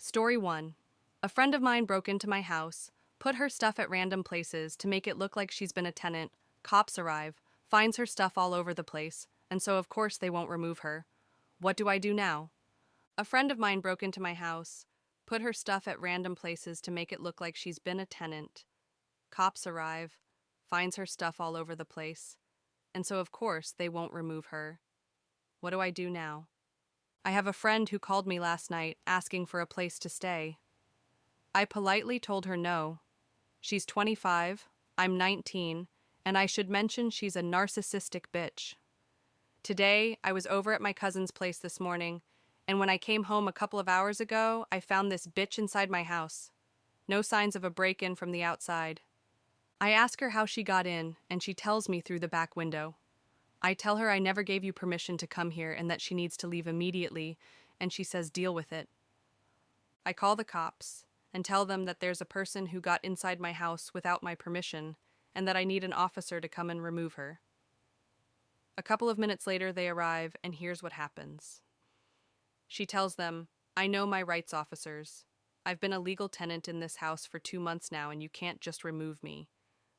Story 1. A friend of mine broke into my house, put her stuff at random places to make it look like she's been a tenant. Cops arrive, finds her stuff all over the place, and so of course they won't remove her. What do I do now? A friend of mine broke into my house, put her stuff at random places to make it look like she's been a tenant. Cops arrive, finds her stuff all over the place, and so of course they won't remove her. What do I do now? I have a friend who called me last night asking for a place to stay. I politely told her no. She's 25, I'm 19, and I should mention she's a narcissistic bitch. Today, I was over at my cousin's place this morning, and when I came home a couple of hours ago, I found this bitch inside my house. No signs of a break-in from the outside. I ask her how she got in, and she tells me through the back window. I tell her I never gave you permission to come here and that she needs to leave immediately, and she says deal with it. I call the cops and tell them that there's a person who got inside my house without my permission and that I need an officer to come and remove her. A couple of minutes later they arrive, and here's what happens. She tells them, I know my rights officers. I've been a legal tenant in this house for 2 months now and you can't just remove me.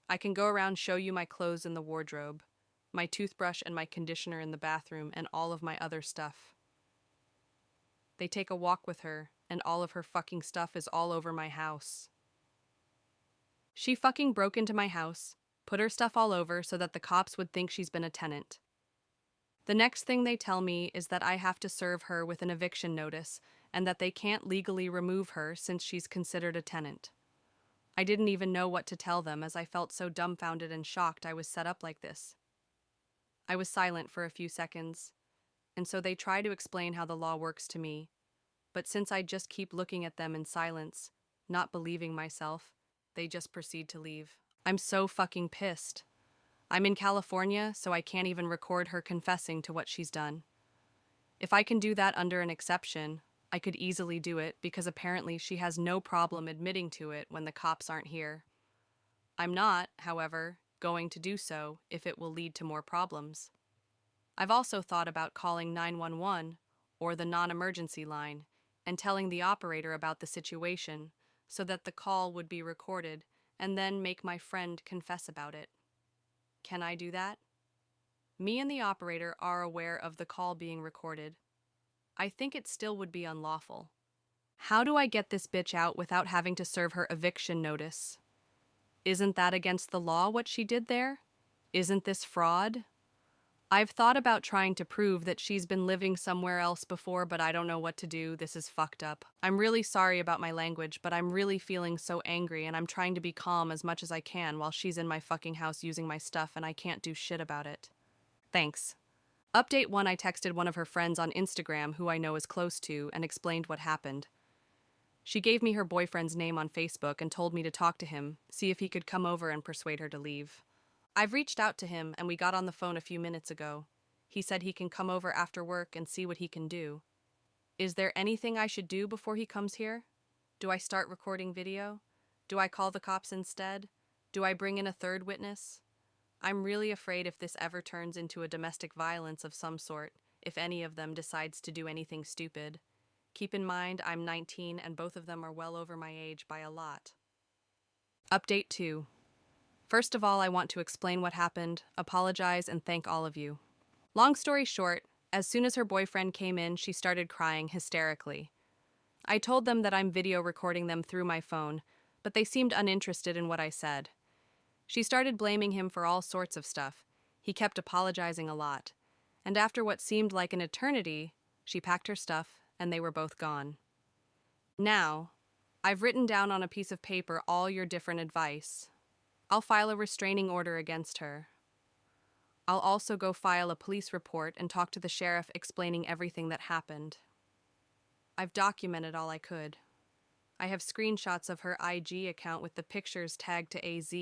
I can go around show you my clothes in the wardrobe, my toothbrush and my conditioner in the bathroom, and all of my other stuff. They take a walk with her, and all of her fucking stuff is all over my house. She fucking broke into my house, put her stuff all over so that the cops would think she's been a tenant. The next thing they tell me is that I have to serve her with an eviction notice and that they can't legally remove her since she's considered a tenant. I didn't even know what to tell them as I felt so dumbfounded and shocked I was set up like this. I was silent for a few seconds, and so they try to explain how the law works to me, but since I just keep looking at them in silence, not believing myself, they just proceed to leave. I'm so fucking pissed. I'm in California, so I can't even record her confessing to what she's done. If I can do that under an exception, I could easily do it because apparently she has no problem admitting to it when the cops aren't here. I'm not, however, going to do so if it will lead to more problems. I've also thought about calling 911 or the non-emergency line and telling the operator about the situation so that the call would be recorded and then make my friend confess about it. Can I do that? Me and the operator are aware of the call being recorded. I think it still would be unlawful. How do I get this bitch out without having to serve her eviction notice? Isn't that against the law what she did there? Isn't this fraud? I've thought about trying to prove that she's been living somewhere else before, but I don't know what to do. This is fucked up. I'm really sorry about my language, but I'm really feeling so angry and I'm trying to be calm as much as I can while she's in my fucking house using my stuff and I can't do shit about it. Thanks. Update 1. I texted one of her friends on Instagram who I know is close to and explained what happened. She gave me her boyfriend's name on Facebook and told me to talk to him, see if he could come over and persuade her to leave. I've reached out to him and we got on the phone a few minutes ago. He said he can come over after work and see what he can do. Is there anything I should do before he comes here? Do I start recording video? Do I call the cops instead? Do I bring in a third witness? I'm really afraid if this ever turns into a domestic violence of some sort, if any of them decides to do anything stupid. Keep in mind I'm 19 and both of them are well over my age by a lot. Update 2. First of all, I want to explain what happened, apologize, and thank all of you. Long story short, as soon as her boyfriend came in, she started crying hysterically. I told them that I'm video recording them through my phone, but they seemed uninterested in what I said. She started blaming him for all sorts of stuff. He kept apologizing a lot. And after what seemed like an eternity, she packed her stuff and they were both gone. Now, I've written down on a piece of paper all your different advice. I'll file a restraining order against her. I'll also go file a police report and talk to the sheriff explaining everything that happened. I've documented all I could. I have screenshots of her IG account with the pictures tagged to AZ,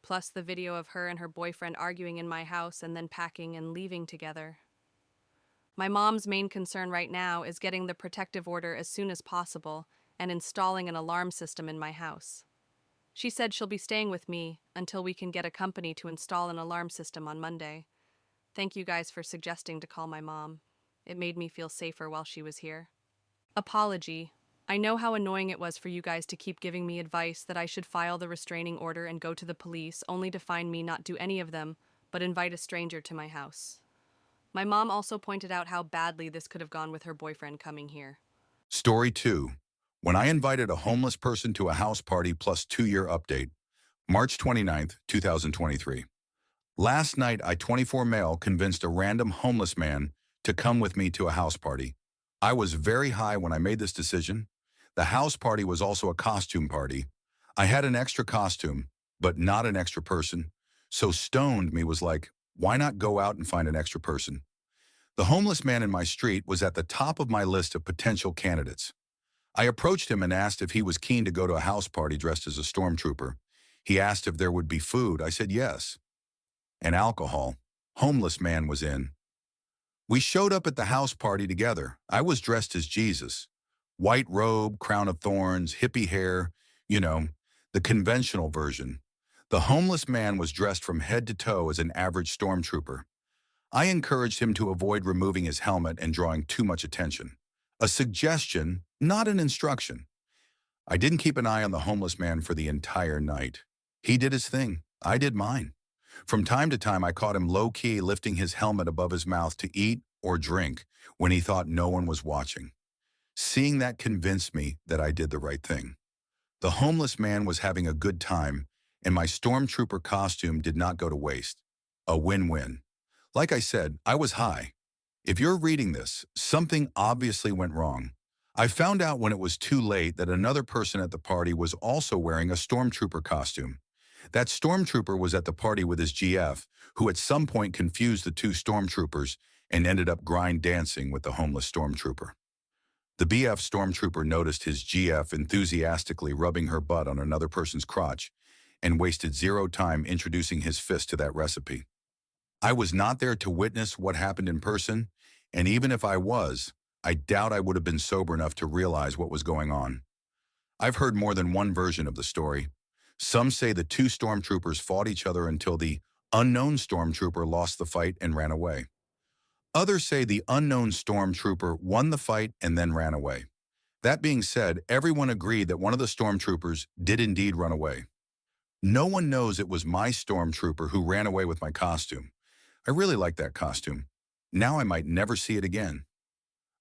plus the video of her and her boyfriend arguing in my house and then packing and leaving together. My mom's main concern right now is getting the protective order as soon as possible and installing an alarm system in my house. She said she'll be staying with me until we can get a company to install an alarm system on Monday. Thank you guys for suggesting to call my mom. It made me feel safer while she was here. Apology. I know how annoying it was for you guys to keep giving me advice that I should file the restraining order and go to the police, only to find me not do any of them, but invite a stranger to my house. My mom also pointed out how badly this could have gone with her boyfriend coming here. Story 2. When I invited a homeless person to a house party plus 2-year update, March 29th, 2023. Last night, I 24 male convinced a random homeless man to come with me to a house party. I was very high when I made this decision. The house party was also a costume party. I had an extra costume, but not an extra person. So stoned me was like, why not go out and find an extra person? The homeless man in my street was at the top of my list of potential candidates. I approached him and asked if he was keen to go to a house party dressed as a stormtrooper. He asked if there would be food. I said yes. And alcohol. Homeless man was in. We showed up at the house party together. I was dressed as Jesus. White robe, crown of thorns, hippie hair, you know, the conventional version. The homeless man was dressed from head to toe as an average stormtrooper. I encouraged him to avoid removing his helmet and drawing too much attention. A suggestion, not an instruction. I didn't keep an eye on the homeless man for the entire night. He did his thing. I did mine. From time to time, I caught him low-key lifting his helmet above his mouth to eat or drink when he thought no one was watching. Seeing that convinced me that I did the right thing. The homeless man was having a good time, and my stormtrooper costume did not go to waste. A win-win. Like I said, I was high. If you're reading this, something obviously went wrong. I found out when it was too late that another person at the party was also wearing a stormtrooper costume. That stormtrooper was at the party with his GF, who at some point confused the two stormtroopers and ended up grind dancing with the homeless stormtrooper. The BF stormtrooper noticed his GF enthusiastically rubbing her butt on another person's crotch and wasted zero time introducing his fist to that recipe. I was not there to witness what happened in person, and even if I was, I doubt I would have been sober enough to realize what was going on. I've heard more than one version of the story. Some say the two stormtroopers fought each other until the unknown stormtrooper lost the fight and ran away. Others say the unknown stormtrooper won the fight and then ran away. That being said, everyone agreed that one of the stormtroopers did indeed run away. No one knows it was my stormtrooper who ran away with my costume. I really like that costume. Now I might never see it again.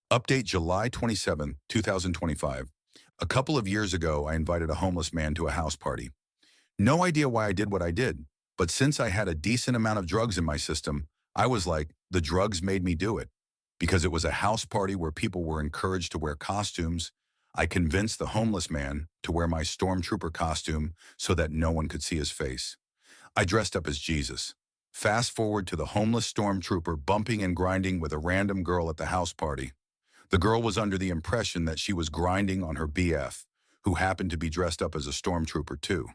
Update July 27, 2025. A couple of years ago, I invited a homeless man to a house party. No idea why I did what I did, but since I had a decent amount of drugs in my system, I was like, the drugs made me do it. Because it was a house party where people were encouraged to wear costumes, I convinced the homeless man to wear my stormtrooper costume so that no one could see his face. I dressed up as Jesus. Fast forward to the homeless stormtrooper bumping and grinding with a random girl at the house party. The girl was under the impression that she was grinding on her BF, who happened to be dressed up as a stormtrooper too.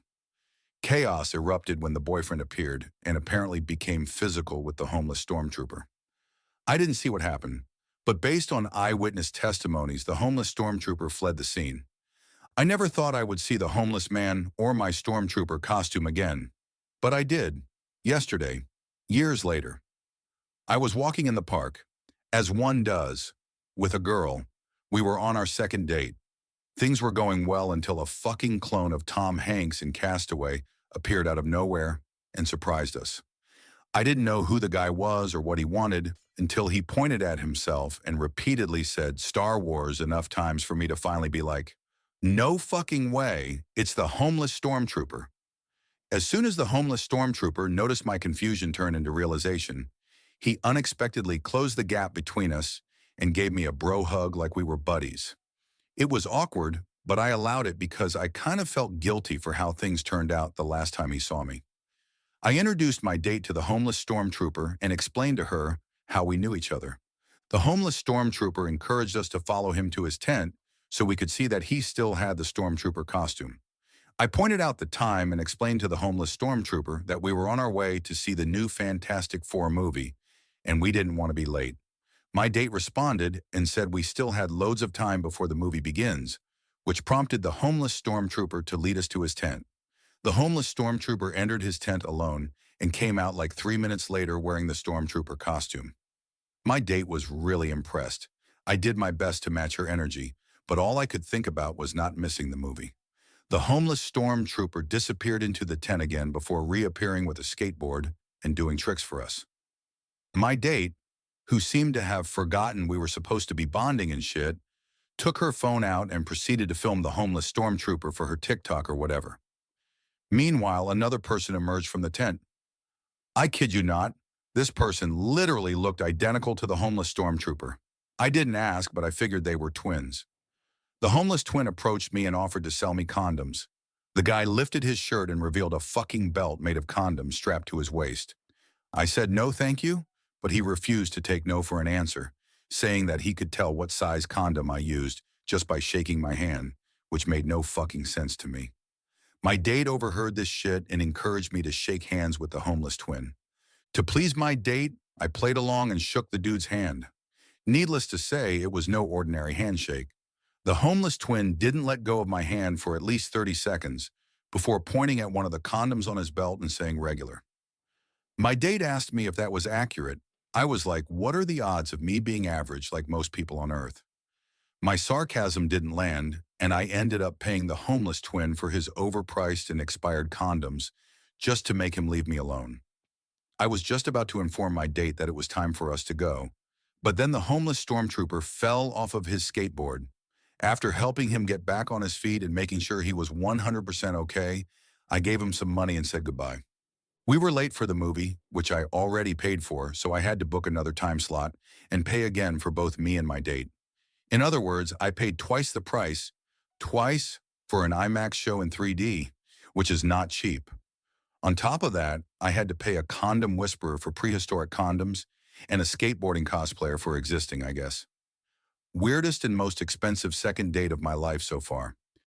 Chaos erupted when the boyfriend appeared and apparently became physical with the homeless stormtrooper. I didn't see what happened, but based on eyewitness testimonies, the homeless stormtrooper fled the scene. I never thought I would see the homeless man or my stormtrooper costume again, but I did, yesterday, years later. I was walking in the park, as one does, with a girl. We were on our second date. Things were going well until a fucking clone of Tom Hanks in Castaway appeared out of nowhere and surprised us. I didn't know who the guy was or what he wanted until he pointed at himself and repeatedly said Star Wars enough times for me to finally be like, no fucking way, it's the homeless stormtrooper. As soon as the homeless stormtrooper noticed my confusion turn into realization, he unexpectedly closed the gap between us and gave me a bro hug like we were buddies. It was awkward, but I allowed it because I kind of felt guilty for how things turned out the last time he saw me. I introduced my date to the homeless stormtrooper and explained to her how we knew each other. The homeless stormtrooper encouraged us to follow him to his tent so we could see that he still had the stormtrooper costume. I pointed out the time and explained to the homeless stormtrooper that we were on our way to see the new Fantastic Four movie, and we didn't want to be late. My date responded and said we still had loads of time before the movie begins, which prompted the homeless stormtrooper to lead us to his tent. The homeless stormtrooper entered his tent alone and came out like 3 minutes later wearing the stormtrooper costume. My date was really impressed. I did my best to match her energy, but all I could think about was not missing the movie. The homeless stormtrooper disappeared into the tent again before reappearing with a skateboard and doing tricks for us. My date, who seemed to have forgotten we were supposed to be bonding and shit, took her phone out and proceeded to film the homeless stormtrooper for her TikTok or whatever. Meanwhile, another person emerged from the tent. I kid you not, this person literally looked identical to the homeless stormtrooper. I didn't ask, but I figured they were twins. The homeless twin approached me and offered to sell me condoms. The guy lifted his shirt and revealed a fucking belt made of condoms strapped to his waist. I said no thank you, but he refused to take no for an answer, saying that he could tell what size condom I used just by shaking my hand, which made no fucking sense to me. My date overheard this shit and encouraged me to shake hands with the homeless twin. To please my date, I played along and shook the dude's hand. Needless to say, it was no ordinary handshake. The homeless twin didn't let go of my hand for at least 30 seconds before pointing at one of the condoms on his belt and saying regular. My date asked me if that was accurate. I was like, what are the odds of me being average like most people on Earth? My sarcasm didn't land, and I ended up paying the homeless twin for his overpriced and expired condoms just to make him leave me alone. I was just about to inform my date that it was time for us to go, but then the homeless stormtrooper fell off of his skateboard. After helping him get back on his feet and making sure he was 100% okay, I gave him some money and said goodbye. We were late for the movie, which I already paid for, so I had to book another time slot and pay again for both me and my date. In other words, I paid twice the price, twice for an IMAX show in 3D, which is not cheap. On top of that, I had to pay a condom whisperer for prehistoric condoms and a skateboarding cosplayer for existing, I guess. Weirdest and most expensive second date of my life so far.